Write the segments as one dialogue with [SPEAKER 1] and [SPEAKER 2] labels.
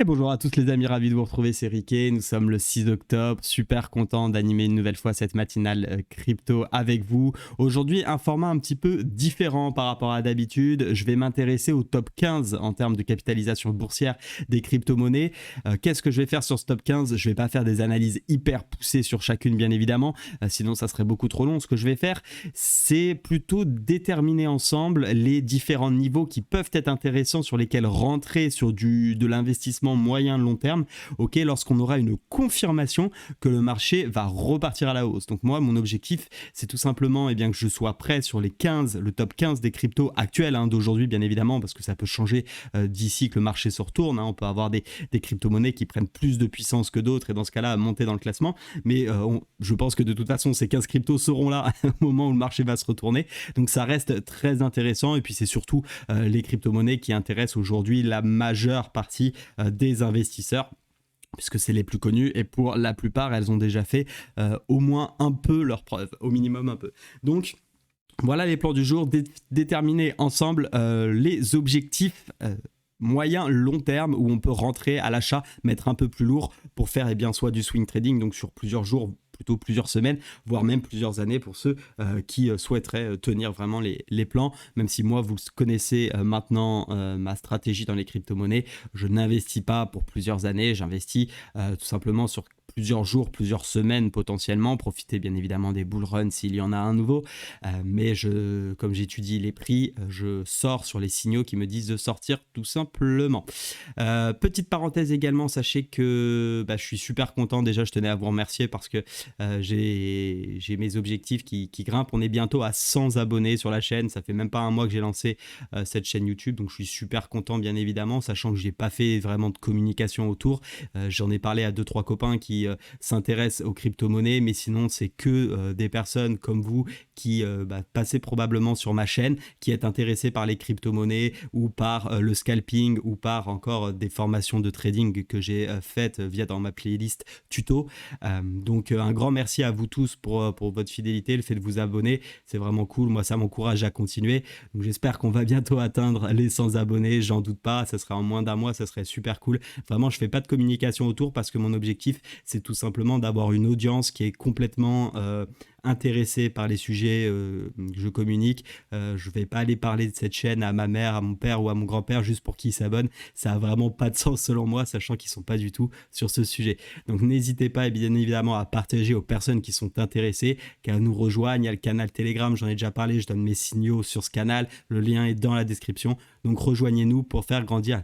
[SPEAKER 1] Et bonjour à tous les amis, ravi de vous retrouver, c'est Riquet, nous sommes le 6 octobre, super content d'animer une nouvelle fois cette matinale crypto avec vous. Aujourd'hui, un format un petit peu différent par rapport à d'habitude, je vais m'intéresser au top 15 en termes de capitalisation boursière des crypto-monnaies. Qu'est-ce que je vais faire sur ce top 15? Je ne vais pas faire des analyses hyper poussées sur chacune bien évidemment, sinon ça serait beaucoup trop long. Ce que je vais faire, c'est plutôt déterminer ensemble les différents niveaux qui peuvent être intéressants sur lesquels rentrer sur de l'investissement moyen long terme, ok, lorsqu'on aura une confirmation que le marché va repartir à la hausse. Donc moi, mon objectif, c'est tout simplement que je sois prêt sur le top 15 des cryptos actuels d'aujourd'hui, bien évidemment, parce que ça peut changer d'ici que le marché se retourne. On peut avoir des crypto-monnaies qui prennent plus de puissance que d'autres et dans ce cas-là, monter dans le classement. Mais je pense que de toute façon, ces 15 cryptos seront là au moment où le marché va se retourner. Donc ça reste très intéressant et puis c'est surtout les crypto-monnaies qui intéressent aujourd'hui la majeure partie des investisseurs, puisque c'est les plus connus et pour la plupart elles ont déjà fait au moins un peu leurs preuves, au minimum un peu. Donc voilà les plans du jour, déterminer ensemble les objectifs moyen long terme où on peut rentrer à l'achat, mettre un peu plus lourd pour faire soit du swing trading, donc sur plusieurs jours, plutôt plusieurs semaines, voire même plusieurs années pour ceux qui souhaiteraient tenir vraiment les plans, même si moi vous connaissez maintenant ma stratégie dans les crypto-monnaies, je n'investis pas pour plusieurs années, j'investis tout simplement sur plusieurs jours, plusieurs semaines potentiellement, profiter bien évidemment des bull runs s'il y en a un nouveau, mais comme j'étudie les prix, je sors sur les signaux qui me disent de sortir tout simplement. Petite parenthèse également, sachez que je suis super content, déjà je tenais à vous remercier parce que j'ai mes objectifs qui grimpent, on est bientôt à 100 abonnés sur la chaîne, ça fait même pas un mois que j'ai lancé cette chaîne YouTube, donc je suis super content bien évidemment, sachant que j'ai pas fait vraiment de communication autour, j'en ai parlé à 2-3 copains qui s'intéressent aux crypto-monnaies, mais sinon c'est que des personnes comme vous qui passez probablement sur ma chaîne, qui êtes intéressés par les crypto-monnaies ou par le scalping ou par encore des formations de trading que j'ai faites via dans ma playlist tuto. Donc un grand merci à vous tous pour votre fidélité, le fait de vous abonner, c'est vraiment cool, moi ça m'encourage à continuer. Donc j'espère qu'on va bientôt atteindre les 100 abonnés, j'en doute pas, ça sera en moins d'un mois, ça serait super cool. Vraiment je fais pas de communication autour parce que mon objectif c'est tout simplement d'avoir une audience qui est complètement intéressé par les sujets que je communique. Je vais pas aller parler de cette chaîne à ma mère, à mon père ou à mon grand-père juste pour qu'ils s'abonnent. Ça a vraiment pas de sens selon moi, sachant qu'ils sont pas du tout sur ce sujet. Donc n'hésitez pas bien évidemment à partager aux personnes qui sont intéressées, qu'elles nous rejoignent. Il y a le canal Telegram, j'en ai déjà parlé, je donne mes signaux sur ce canal. Le lien est dans la description. Donc rejoignez-nous pour faire grandir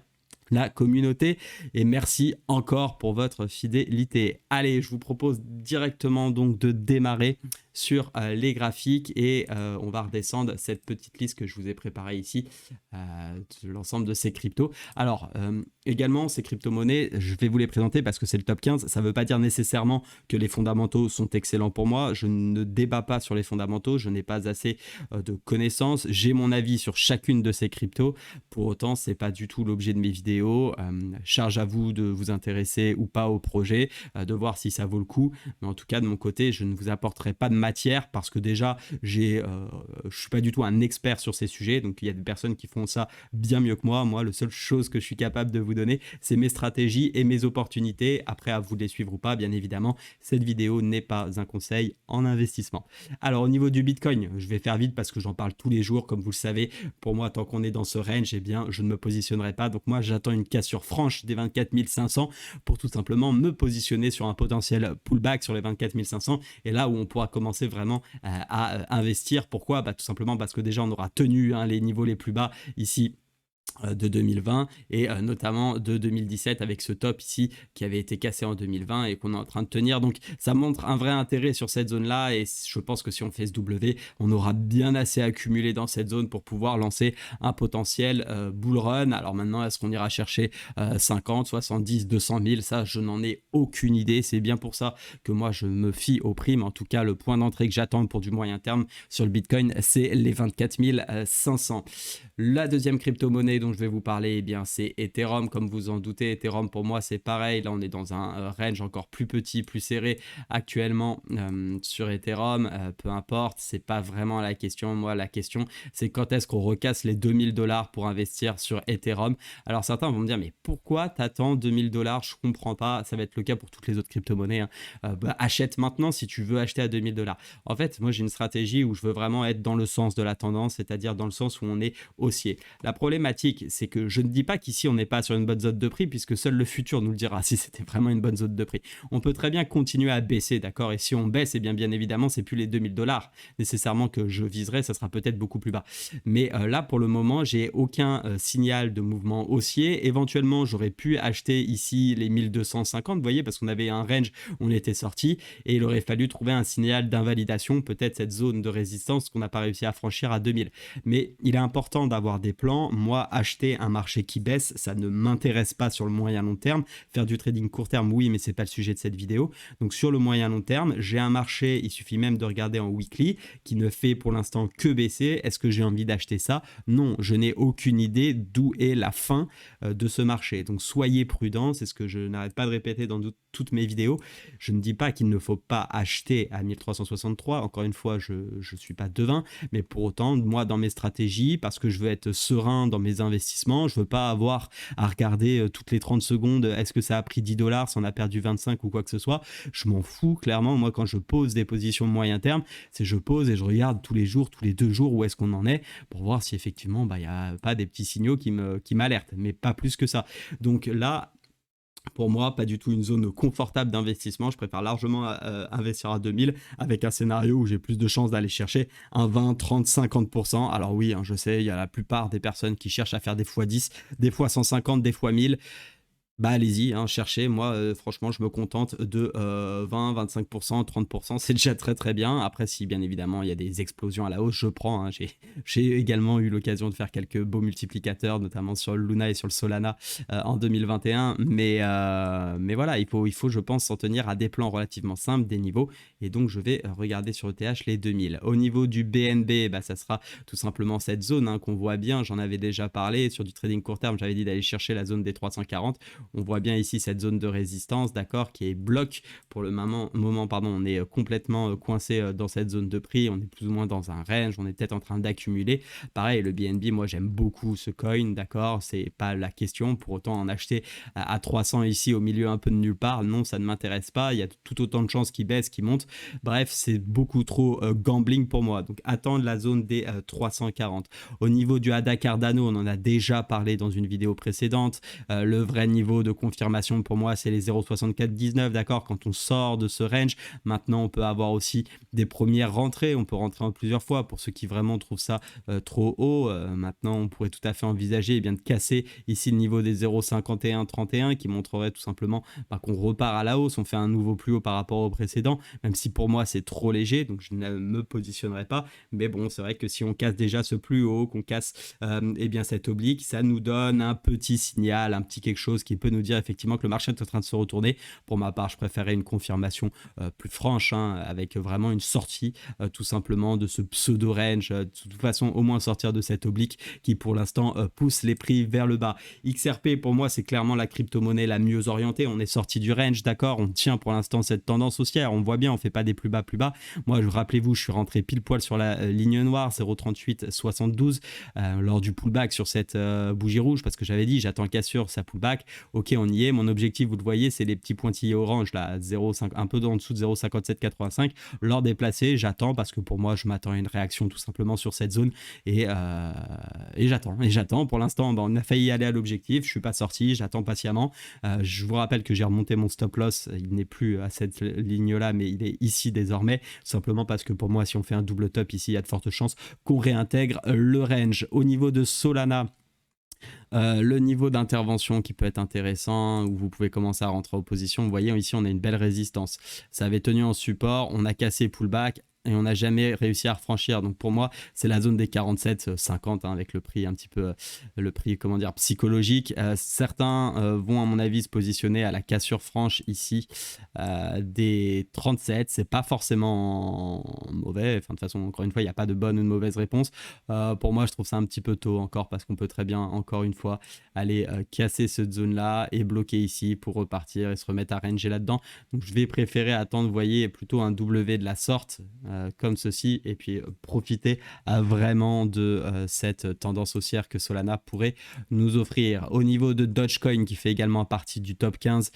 [SPEAKER 1] la communauté et merci encore pour votre fidélité. Allez, je vous propose directement donc de démarrer sur les graphiques et on va redescendre cette petite liste que je vous ai préparée ici de l'ensemble de ces cryptos. Alors également ces crypto-monnaies, je vais vous les présenter parce que c'est le top 15, ça ne veut pas dire nécessairement que les fondamentaux sont excellents pour moi, je ne débat pas sur les fondamentaux, je n'ai pas assez de connaissances, j'ai mon avis sur chacune de ces cryptos, pour autant c'est pas du tout l'objet de mes vidéos, charge à vous de vous intéresser ou pas au projet, de voir si ça vaut le coup, mais en tout cas de mon côté je ne vous apporterai pas de matière parce que déjà je suis pas du tout un expert sur ces sujets, donc il y a des personnes qui font ça bien mieux que moi, la seule chose que je suis capable de vous donner c'est mes stratégies et mes opportunités, après à vous de les suivre ou pas bien évidemment, cette vidéo n'est pas un conseil en investissement. Alors au niveau du Bitcoin, je vais faire vite parce que j'en parle tous les jours comme vous le savez, pour moi tant qu'on est dans ce range, je ne me positionnerai pas, donc moi j'attends une cassure franche des 24 500 pour tout simplement me positionner sur un potentiel pullback sur les 24 500 et là où on pourra commencer vraiment à investir. Pourquoi? Tout simplement parce que déjà on aura tenu les niveaux les plus bas ici de 2020 et notamment de 2017 avec ce top ici qui avait été cassé en 2020 et qu'on est en train de tenir, donc ça montre un vrai intérêt sur cette zone là et je pense que si on fait ce W on aura bien assez accumulé dans cette zone pour pouvoir lancer un potentiel bull run. Alors maintenant est-ce qu'on ira chercher 50, 70, 200 000, ça je n'en ai aucune idée, c'est bien pour ça que moi je me fie au prix, mais en tout cas le point d'entrée que j'attends pour du moyen terme sur le Bitcoin c'est les 24 500. La deuxième crypto-monnaie dont je vais vous parler, eh bien, c'est Ethereum. Comme vous en doutez, Ethereum pour moi c'est pareil. Là on est dans un range encore plus petit, plus serré actuellement sur Ethereum. Peu importe, c'est pas vraiment la question. Moi la question c'est quand est-ce qu'on recasse les 2000 $ pour investir sur Ethereum. Alors certains vont me dire mais pourquoi t'attends 2000 $? Je comprends pas. Ça va être le cas pour toutes les autres crypto-monnaies, hein. Achète maintenant si tu veux acheter à 2000 $. En fait, moi j'ai une stratégie où je veux vraiment être dans le sens de la tendance, c'est-à-dire dans le sens où on est haussier. La problématique, c'est que je ne dis pas qu'ici on n'est pas sur une bonne zone de prix, puisque seul le futur nous le dira si c'était vraiment une bonne zone de prix. On peut très bien continuer à baisser, d'accord? Et si on baisse, eh bien évidemment, c'est plus les 2000 $ nécessairement que je viserai, ça sera peut-être beaucoup plus bas. Mais là, pour le moment, j'ai aucun signal de mouvement haussier. Éventuellement, j'aurais pu acheter ici les 1250, vous voyez, parce qu'on avait un range où on était sorti, et il aurait fallu trouver un signal d'invalidation, peut-être cette zone de résistance qu'on n'a pas réussi à franchir à 2000. Mais il est important d'avoir des plans. Moi, acheter un marché qui baisse, ça ne m'intéresse pas sur le moyen long terme. Faire du trading court terme, oui, mais c'est pas le sujet de cette vidéo. Donc sur le moyen long terme, j'ai un marché, il suffit même de regarder en weekly, qui ne fait pour l'instant que baisser. Est-ce que j'ai envie d'acheter ça? Non, je n'ai aucune idée d'où est la fin de ce marché. Donc soyez prudents, c'est ce que je n'arrête pas de répéter dans toutes mes vidéos. Je ne dis pas qu'il ne faut pas acheter à 1363. Encore une fois, je ne suis pas devin, mais pour autant, moi, dans mes stratégies, parce que je veux être serein dans mes investissements, je veux pas avoir à regarder toutes les 30 secondes, est-ce que ça a pris 10 $, si on a perdu 25 ou quoi que ce soit. Je m'en fous, clairement. Moi, quand je pose des positions moyen terme, c'est je pose et je regarde tous les jours, tous les 2 jours, où est-ce qu'on en est, pour voir si effectivement, il n'y a pas des petits signaux qui m'alertent, mais pas plus que ça. Donc là, pour moi, pas du tout une zone confortable d'investissement. Je préfère largement investir à 2000 avec un scénario où j'ai plus de chances d'aller chercher un 20, 30, 50%. Alors oui, hein, je sais, il y a la plupart des personnes qui cherchent à faire des fois 10, des fois 150, des fois 1000. Bah allez-y, hein, cherchez. Moi, franchement, je me contente de 20, 25%, 30%. C'est déjà très très bien. Après, si bien évidemment il y a des explosions à la hausse, je prends, hein. J'ai également eu l'occasion de faire quelques beaux multiplicateurs, notamment sur le Luna et sur le Solana en 2021. Mais voilà, il faut, je pense, s'en tenir à des plans relativement simples, des niveaux. Et donc, je vais regarder sur ETH les 2000. Au niveau du BNB, bah, ça sera tout simplement cette zone, hein, qu'on voit bien. J'en avais déjà parlé. Sur du trading court terme, j'avais dit d'aller chercher la zone des 340. On voit bien ici cette zone de résistance, d'accord, qui est bloc. Pour le moment, pardon, on est complètement coincé dans cette zone de prix. On est plus ou moins dans un range. On est peut-être en train d'accumuler. Pareil, le BNB, moi, j'aime beaucoup ce coin, d'accord. C'est pas la question. Pour autant, en acheter à 300 ici, au milieu un peu de nulle part, non, ça ne m'intéresse pas. Il y a tout autant de chances qu'il baisse, qu'il monte. Bref, c'est beaucoup trop gambling pour moi. Donc, attendre la zone des 340. Au niveau du ADA Cardano, on en a déjà parlé dans une vidéo précédente. Le vrai niveau de confirmation pour moi, c'est les 0,6419, d'accord. Quand on sort de ce range, maintenant on peut avoir aussi des premières rentrées, on peut rentrer en plusieurs fois. Pour ceux qui vraiment trouvent ça trop haut, maintenant on pourrait tout à fait envisager de casser ici le niveau des 0,5131 qui montrerait tout simplement qu'on repart à la hausse, on fait un nouveau plus haut par rapport au précédent, même si pour moi c'est trop léger, donc je ne me positionnerai pas. Mais bon, c'est vrai que si on casse déjà ce plus haut, qu'on casse cette oblique, ça nous donne un petit signal, un petit quelque chose qui peut nous dire effectivement que le marché est en train de se retourner. Pour ma part, je préférais une confirmation plus franche, hein, avec vraiment une sortie tout simplement de ce pseudo-range. De toute façon, au moins sortir de cette oblique qui pour l'instant pousse les prix vers le bas. XRP, pour moi, c'est clairement la crypto-monnaie la mieux orientée. On est sorti du range, d'accord. On tient pour l'instant cette tendance haussière. On voit bien, on fait pas des plus bas plus bas. Moi, rappelez-vous, je suis rentré pile poil sur la ligne noire, 0,3872 lors du pullback sur cette bougie rouge, parce que j'avais dit, j'attends cassure, ça pullback. Ok, on y est. Mon objectif, vous le voyez, c'est les petits pointillés orange là, 0,5, un peu en dessous de 0,5785. Lors déplacé, j'attends parce que pour moi, je m'attends à une réaction tout simplement sur cette zone et j'attends. Pour l'instant, on a failli aller à l'objectif. Je suis pas sorti, j'attends patiemment. Je vous rappelle que j'ai remonté mon stop loss. Il n'est plus à cette ligne-là, mais il est ici désormais. Simplement parce que pour moi, si on fait un double top ici, il y a de fortes chances qu'on réintègre le range. Au niveau de Solana, le niveau d'intervention qui peut être intéressant, où vous pouvez commencer à rentrer en position. Vous voyez, ici, on a une belle résistance. Ça avait tenu en support, on a cassé pullback. et on n'a jamais réussi à refranchir. Donc pour moi, c'est la zone des 47,50 avec le prix un petit peu, le prix comment dire, psychologique. Certains vont à mon avis se positionner à la cassure franche ici des 37. C'est pas forcément mauvais. Enfin, de toute façon, encore une fois, il n'y a pas de bonne ou de mauvaise réponse. Pour moi, je trouve ça un petit peu tôt encore parce qu'on peut très bien, encore une fois, aller casser cette zone-là et bloquer ici pour repartir et se remettre à ranger là-dedans. Donc je vais préférer attendre, vous voyez, plutôt un W de la sorte comme ceci et puis profiter vraiment de cette tendance haussière que Solana pourrait nous offrir. Au niveau de Dogecoin qui fait également partie du top 15,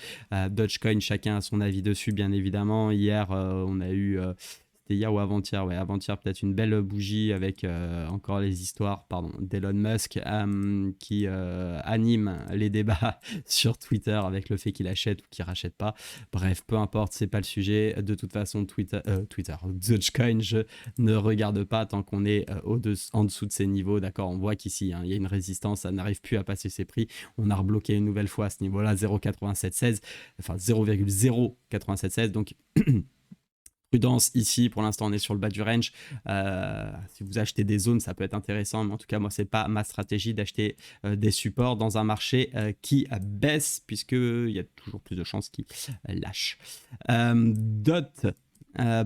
[SPEAKER 1] Dogecoin, chacun a son avis dessus bien évidemment. Hier, on a eu... c'était hier ou avant-hier, ouais, avant-hier peut-être une belle bougie avec encore les histoires d'Elon Musk qui anime les débats sur Twitter avec le fait qu'il achète ou qu'il rachète pas. Bref, peu importe, c'est pas le sujet. De toute façon, Twitter, Dogecoin, je ne regarde pas tant qu'on est en dessous de ces niveaux. D'accord, on voit qu'ici, il y a une résistance, ça n'arrive plus à passer ses prix. On a rebloqué une nouvelle fois à ce niveau-là, 0,9716, enfin 0,09716. Donc prudence ici, pour l'instant on est sur le bas du range. Si vous achetez des zones, ça peut être intéressant, mais en tout cas moi c'est pas ma stratégie d'acheter des supports dans un marché qui baisse, puisqu'il y a toujours plus de chances qu'il lâche. DOT.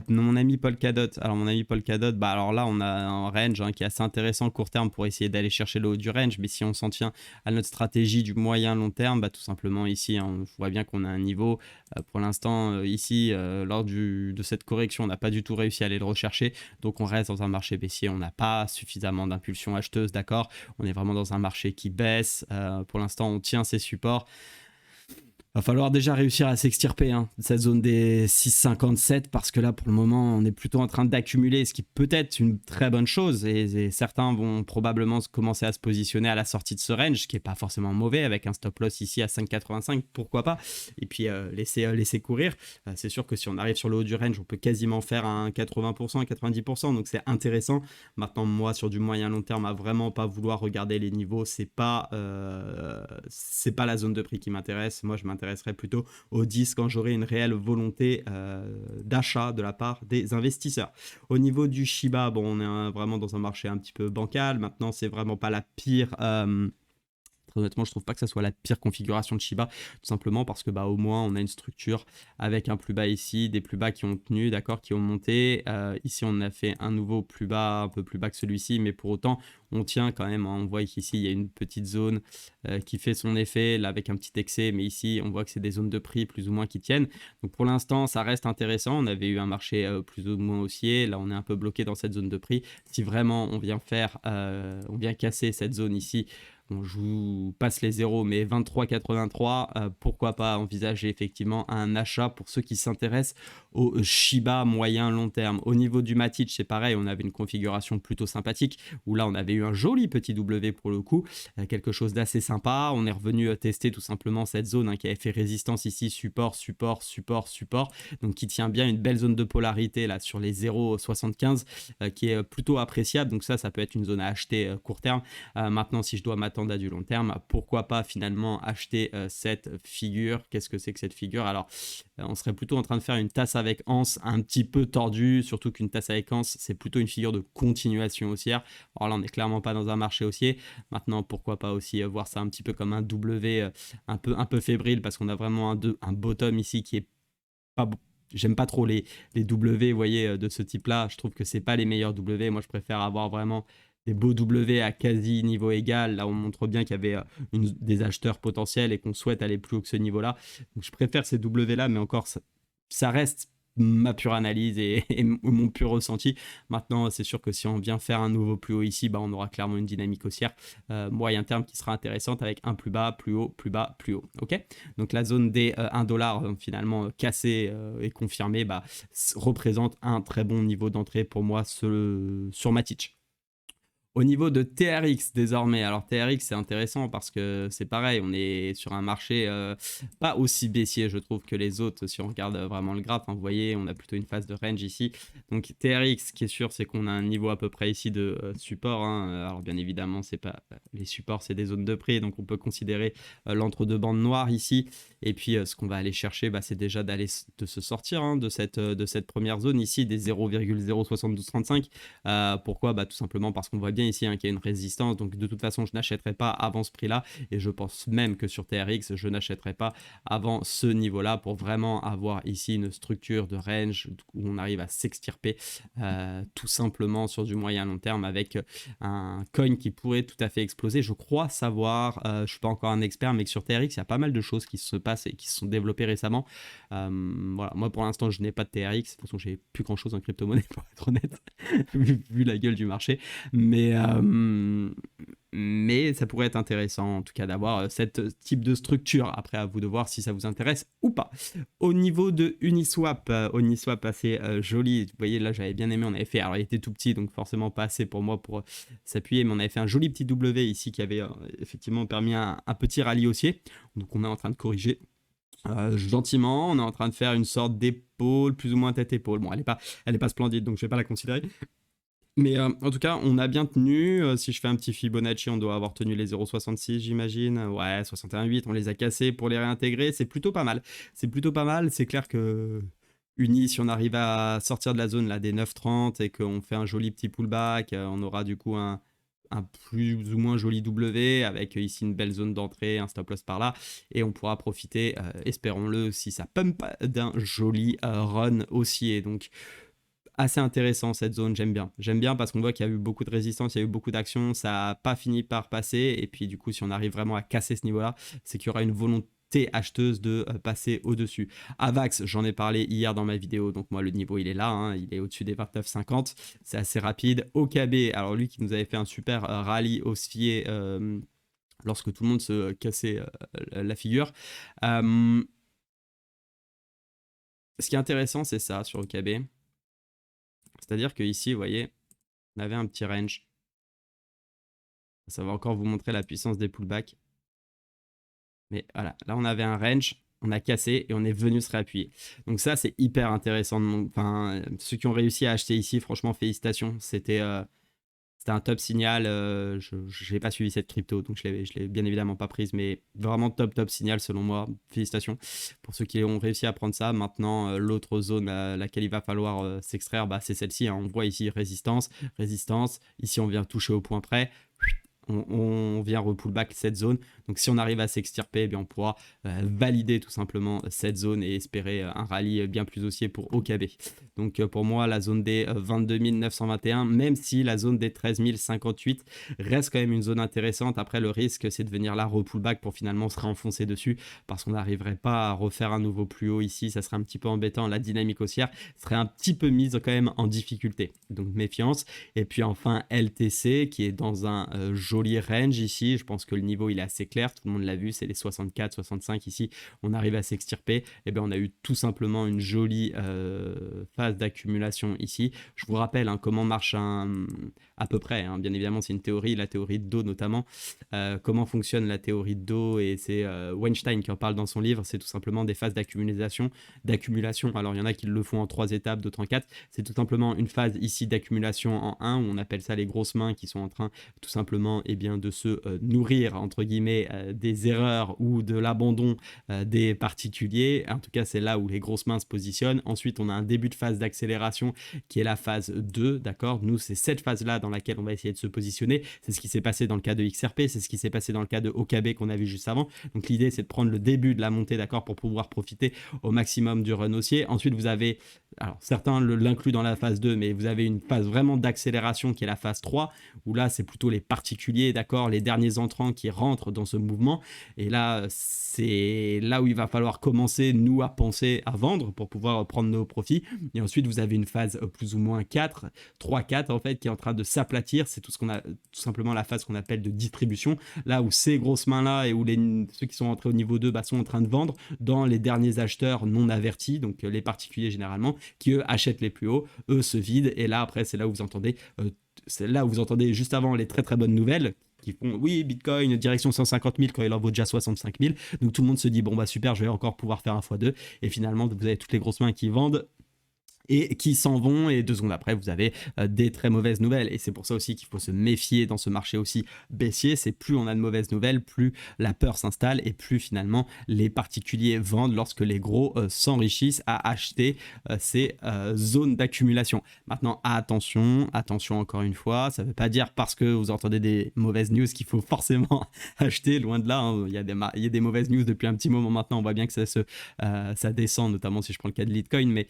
[SPEAKER 1] Mon ami Polkadot. Alors mon ami Polkadot, bah alors là on a un range qui est assez intéressant court terme pour essayer d'aller chercher le haut du range, mais si on s'en tient à notre stratégie du moyen long terme, bah tout simplement ici on voit bien qu'on a un niveau. Pour l'instant ici lors de cette correction on n'a pas du tout réussi à aller le rechercher, donc on reste dans un marché baissier, on n'a pas suffisamment d'impulsion acheteuse, d'accord, on est vraiment dans un marché qui baisse. Pour l'instant on tient ses supports. Va falloir déjà réussir à s'extirper de cette zone des 6,57 parce que là pour le moment on est plutôt en train d'accumuler, ce qui peut être une très bonne chose et certains vont probablement commencer à se positionner à la sortie de ce range, ce qui n'est pas forcément mauvais avec un stop loss ici à 5,85, pourquoi pas, et puis laisser courir. C'est sûr que si on arrive sur le haut du range on peut quasiment faire un 80%, 90%, donc c'est intéressant. Maintenant moi sur du moyen long terme à vraiment pas vouloir regarder les niveaux, c'est pas la zone de prix qui m'intéresse. Moi je m'intéresserais plutôt au 10 quand j'aurai une réelle volonté d'achat de la part des investisseurs. Au niveau du Shiba, bon, on est vraiment dans un marché un petit peu bancal. Maintenant, c'est vraiment pas la pire. Honnêtement, je trouve pas que ça soit la pire configuration de Shiba, tout simplement parce que au moins on a une structure avec un plus bas ici, des plus bas qui ont tenu, d'accord, qui ont monté. Ici, on a fait un nouveau plus bas, un peu plus bas que celui-ci, mais pour autant, on tient quand même. On voit qu'ici, il y a une petite zone qui fait son effet, là avec un petit excès, mais ici, on voit que c'est des zones de prix plus ou moins qui tiennent. Donc pour l'instant, ça reste intéressant. On avait eu un marché plus ou moins haussier. Là, on est un peu bloqué dans cette zone de prix. Si vraiment on vient casser cette zone ici, bon, je vous passe les zéros, mais 23,83, pourquoi pas envisager effectivement un achat pour ceux qui s'intéressent au Shiba moyen long terme. Au niveau du Matic, c'est pareil, on avait une configuration plutôt sympathique où là on avait eu un joli petit W pour le coup, quelque chose d'assez sympa. On est revenu tester tout simplement cette zone qui avait fait résistance ici, support, support, support, support, donc qui tient bien une belle zone de polarité là sur les 0,75 qui est plutôt appréciable. Donc ça peut être une zone à acheter court terme. Maintenant, si je dois m'attendre à du long terme, pourquoi pas finalement acheter cette figure. Qu'est-ce que c'est que cette figure? Alors on serait plutôt en train de faire une tasse avec anse un petit peu tordue, surtout qu'une tasse avec anse c'est plutôt une figure de continuation haussière. Alors là on n'est clairement pas dans un marché haussier. Maintenant pourquoi pas aussi voir ça un petit peu comme un W un peu fébrile, parce qu'on a vraiment un bottom ici qui est pas... J'aime pas trop les W, vous voyez, de ce type-là. Je trouve que c'est pas les meilleurs W. Moi, je préfère avoir vraiment des beaux W à quasi niveau égal. Là, on montre bien qu'il y avait des acheteurs potentiels et qu'on souhaite aller plus haut que ce niveau-là. Donc, je préfère ces W-là, mais encore, ça reste ma pure analyse et mon pur ressenti. Maintenant, c'est sûr que si on vient faire un nouveau plus haut ici, on aura clairement une dynamique haussière moyen terme qui sera intéressante avec un plus bas, plus haut, plus bas, plus haut. Ok, donc la zone des 1$ finalement cassée et confirmée représente un très bon niveau d'entrée pour moi sur Matic. Au niveau de TRX désormais, alors TRX c'est intéressant parce que c'est pareil, on est sur un marché pas aussi baissier je trouve que les autres si on regarde vraiment le graphe, hein, vous voyez on a plutôt une phase de range ici. Donc TRX, ce qui est sûr c'est qu'on a un niveau à peu près ici de support, hein. Alors bien évidemment c'est pas les supports, c'est des zones de prix, donc on peut considérer l'entre-deux bandes noires ici. Et puis ce qu'on va aller chercher, c'est déjà de se sortir, hein, de cette première zone ici des 0,07235. Pourquoi tout simplement parce qu'on voit bien ici, hein, qu'il y a une résistance, donc de toute façon je n'achèterai pas avant ce prix là, et je pense même que sur TRX je n'achèterai pas avant ce niveau là pour vraiment avoir ici une structure de range où on arrive à s'extirper tout simplement sur du moyen long terme avec un coin qui pourrait tout à fait exploser. Je crois savoir, je ne suis pas encore un expert, mais que sur TRX il y a pas mal de choses qui se passent et qui se sont développées récemment. Voilà, moi pour l'instant je n'ai pas de TRX, de toute façon j'ai plus grand chose en crypto-monnaie pour être honnête, vu la gueule du marché, mais ça pourrait être intéressant en tout cas d'avoir ce type de structure. Après à vous de voir si ça vous intéresse ou pas. Au niveau de Uniswap, Uniswap assez joli, vous voyez là j'avais bien aimé, on avait fait, alors il était tout petit donc forcément pas assez pour moi pour s'appuyer, mais on avait fait un joli petit W ici qui avait effectivement permis un petit rallye haussier, donc on est en train de corriger gentiment, on est en train de faire une sorte d'épaule, plus ou moins tête-épaule. Bon, elle est pas splendide, donc je vais pas la considérer. Mais en tout cas, on a bien tenu. Si je fais un petit Fibonacci, on doit avoir tenu les 0,66, j'imagine. Ouais, 61,8, on les a cassés pour les réintégrer. C'est plutôt pas mal. C'est plutôt pas mal. C'est clair que Uni, si on arrive à sortir de la zone là, des 9,30 et qu'on fait un joli petit pullback, on aura du coup un plus ou moins joli W avec ici une belle zone d'entrée, un stop loss par là, et on pourra profiter, espérons-le, si ça pump, d'un joli run haussier. Donc assez intéressant cette zone, j'aime bien parce qu'on voit qu'il y a eu beaucoup de résistance, il y a eu beaucoup d'actions, ça n'a pas fini par passer, et puis du coup si on arrive vraiment à casser ce niveau là, c'est qu'il y aura une volonté acheteuse de passer au-dessus. Avax, j'en ai parlé hier dans ma vidéo, donc moi le niveau il est là, hein, il est au-dessus des 29,50, c'est assez rapide. OKB, alors lui qui nous avait fait un super rallye haussier lorsque tout le monde se cassait la figure. Ce qui est intéressant c'est ça sur OKB, c'est-à-dire que ici vous voyez on avait un petit range, ça va encore vous montrer la puissance des pullbacks. Mais voilà, là on avait un range, on a cassé et on est venu se réappuyer. Donc ça c'est hyper intéressant. Enfin, ceux qui ont réussi à acheter ici, franchement félicitations. C'était un top signal. Je n'ai pas suivi cette crypto, donc je l'ai bien évidemment pas prise, mais vraiment top signal selon moi. Félicitations pour ceux qui ont réussi à prendre ça. Maintenant, l'autre zone à laquelle il va falloir s'extraire, c'est celle-ci, hein. On voit ici résistance. Ici on vient toucher au point près. On vient repullback cette zone. Donc si on arrive à s'extirper, eh bien on pourra valider tout simplement cette zone et espérer un rallye bien plus haussier pour OKB. Donc pour moi, la zone des 22 921, même si la zone des 13 058 reste quand même une zone intéressante. Après, le risque, c'est de venir là repullback pour finalement se réenfoncer dessus parce qu'on n'arriverait pas à refaire un nouveau plus haut ici. Ça serait un petit peu embêtant. La dynamique haussière serait un petit peu mise quand même en difficulté. Donc méfiance. Et puis enfin, LTC qui est dans un joli range ici. Je pense que le niveau il est assez clair, tout le monde l'a vu, c'est les 64, 65 ici. On arrive à s'extirper. Et bien on a eu tout simplement une jolie phase d'accumulation ici. Je vous rappelle comment marche à peu près, hein. Bien évidemment c'est une théorie, la théorie de dos notamment. Comment fonctionne la théorie de dos, et c'est Weinstein qui en parle dans son livre. C'est tout simplement des phases d'accumulation. Alors il y en a qui le font en 3 étapes, d'autres en 4. C'est tout simplement une phase ici d'accumulation en 1 où on appelle ça les grosses mains qui sont en train tout simplement bien, de se nourrir entre guillemets des erreurs ou de l'abandon des particuliers. En tout cas c'est là où les grosses mains se positionnent. Ensuite on a un début de phase d'accélération qui est la phase 2, d'accord. Nous c'est cette phase là dans laquelle on va essayer de se positionner. C'est ce qui s'est passé dans le cas de XRP, c'est ce qui s'est passé dans le cas de OKB qu'on a vu juste avant. Donc l'idée c'est de prendre le début de la montée, d'accord, pour pouvoir profiter au maximum du run haussier. Ensuite vous avez, alors certains l'incluent dans la phase 2, mais vous avez une phase vraiment d'accélération qui est la phase 3 où là c'est plutôt les particuliers, d'accord, les derniers entrants qui rentrent dans ce mouvement. Et là c'est là où il va falloir commencer nous à penser à vendre pour pouvoir prendre nos profits. Et ensuite vous avez une phase plus ou moins 3-4 en fait qui est en train de s'aplatir. C'est tout simplement la phase qu'on appelle de distribution, là où ces grosses mains là et où ceux qui sont entrés au niveau 2 sont en train de vendre dans les derniers acheteurs non avertis, donc les particuliers généralement. qui eux achètent les plus hauts, eux se vident, et là après c'est là où vous entendez juste avant les très très bonnes nouvelles qui font oui Bitcoin direction 150 000 quand il en vaut déjà 65 000, donc tout le monde se dit bon bah super, je vais encore pouvoir faire un x2, et finalement vous avez toutes les grosses mains qui vendent et qui s'en vont, et 2 secondes après vous avez des très mauvaises nouvelles. Et c'est pour ça aussi qu'il faut se méfier dans ce marché aussi baissier. C'est plus on a de mauvaises nouvelles, plus la peur s'installe, et plus finalement les particuliers vendent lorsque les gros s'enrichissent à acheter ces zones d'accumulation. Maintenant attention encore une fois, ça ne veut pas dire parce que vous entendez des mauvaises news qu'il faut forcément acheter, loin de là, hein. Il y a des mauvaises news depuis un petit moment maintenant, on voit bien que ça descend, notamment si je prends le cas de Litecoin, mais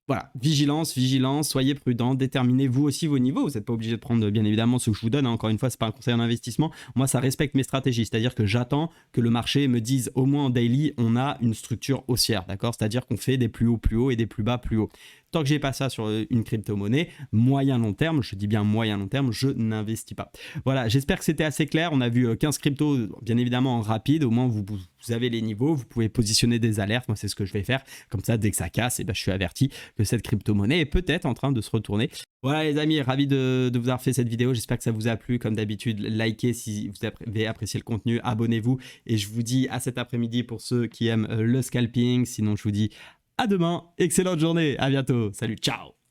[SPEAKER 1] voilà, vigilance, soyez prudents, déterminez vous aussi vos niveaux. Vous n'êtes pas obligé de prendre bien évidemment ce que je vous donne, hein. Encore une fois, ce n'est pas un conseil en investissement. Moi, ça respecte mes stratégies, c'est-à-dire que j'attends que le marché me dise au moins en daily, on a une structure haussière, d'accord? C'est-à-dire qu'on fait des plus hauts et des plus bas plus hauts. Tant que j'ai pas ça sur une crypto-monnaie, moyen-long terme, je dis bien moyen-long terme, je n'investis pas. Voilà, j'espère que c'était assez clair. On a vu 15 cryptos, bien évidemment en rapide. Au moins, vous avez les niveaux, vous pouvez positionner des alertes. Moi, c'est ce que je vais faire. Comme ça, dès que ça casse, je suis averti que cette crypto-monnaie est peut-être en train de se retourner. Voilà les amis, ravi de vous avoir fait cette vidéo. J'espère que ça vous a plu. Comme d'habitude, likez si vous avez apprécié le contenu, abonnez-vous. Et je vous dis à cet après-midi pour ceux qui aiment le scalping. Sinon, je vous dis à demain, excellente journée, à bientôt, salut, ciao.